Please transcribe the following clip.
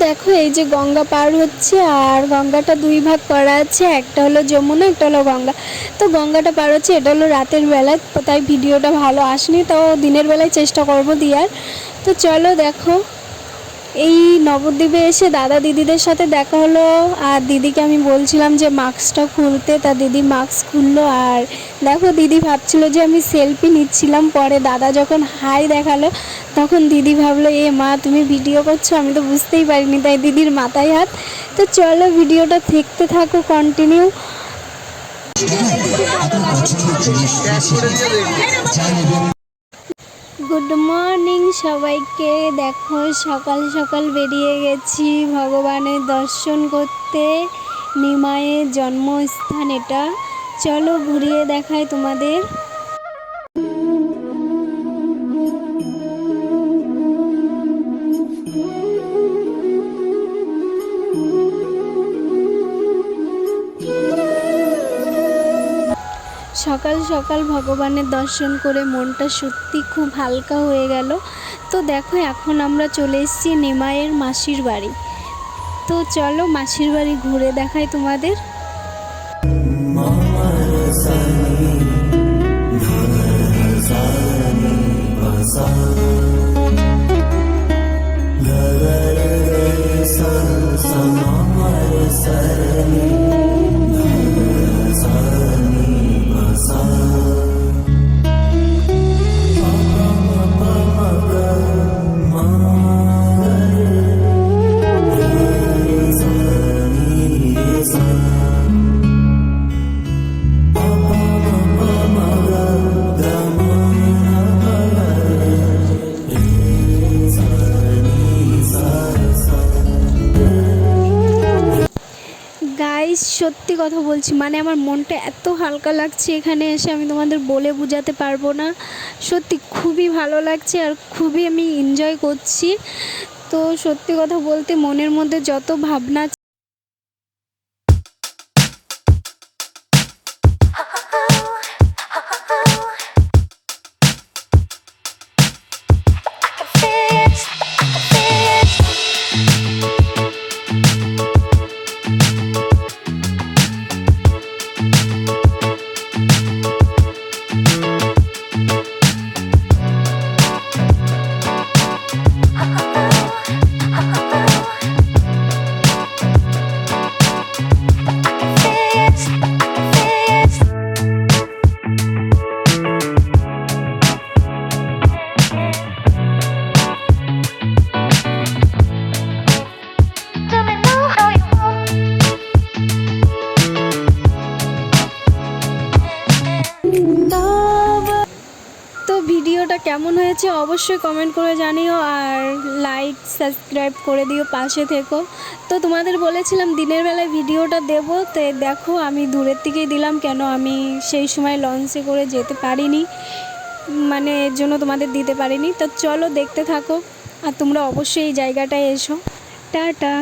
দেখো এই যে গঙ্গা পার হচ্ছে, আর গঙ্গাটা দুই ভাগ করা আছে, একটা হলো যমুনা, একটা হলো গঙ্গা। তো গঙ্গাটা পার হচ্ছে, এটা হলো রাতের বেলায়, তাই ভিডিওটা ভালো আসেনি, তো দিনের বেলায় চেষ্টা করব দেওয়ার। তো চলো দেখো, এই নবদ্বীপে এসে দাদা দিদিদের সাথে দেখা হলো, আর দিদিকে আমি বলছিলাম যে মাস্কটা খুলতে, তা দিদি মাস্ক খুললো। আর দেখো দিদি ভাবছিল যে আমি সেলফি নিচ্ছিলাম, পরে দাদা যখন হাই দেখালো তখন দিদি ভাবলো এ মা তুমি ভিডিও করছো, আমি তো বুঝতেই পারিনি, তাই দিদির মাথায় হাত। তো চলো ভিডিওটা দেখতে থাকো কন্টিনিউ। গুড মর্নিং সবাইকে। দেখো সকাল সকাল বেরিয়ে গেছি ভগবানের দর্শন করতে, নিমাইয়ের জন্মস্থান এটা। চলো ঘুরিয়ে দেখাই তোমাদের। সকাল সকাল ভগবানের দর্শন করে মনটা সত্যি খুব হালকা হয়ে গেল। তো দেখো এখন আমরা চলে এসেছি নিমাইয়ের মাসির বাড়ি। তো চলো মাসির বাড়ি ঘুরে দেখাই তোমাদের। গাইস সত্যি কথা বলছি, মানে আমার মনটা এত হালকা লাগছে এখানে এসে, আমি তোমাদের বলে বোঝাতে পারবো না। সত্যি খুবই ভালো লাগছে আর খুবই আমি এনজয় করছি। তো সত্যি কথা বলতে মনের মধ্যে যত ভাবনা ভিডিওটা কেমন হয়েছে অবশ্যই কমেন্ট করে জানিও, আর লাইক সাবস্ক্রাইব করে দিও, পাশে থেকো। তো তোমাদের বলেছিলাম দিনের বেলায় ভিডিওটা দেব, তো দেখো আমি দূরের থেকেই দিলাম, কেন আমি সেই সময় লঞ্চে করে যেতে পারিনি, মানে এর জন্য তোমাদের দিতে পারিনি। তো চলো দেখতে থাকো, আর তোমরা অবশ্যই এই জায়গাটায় এসো। টাটা।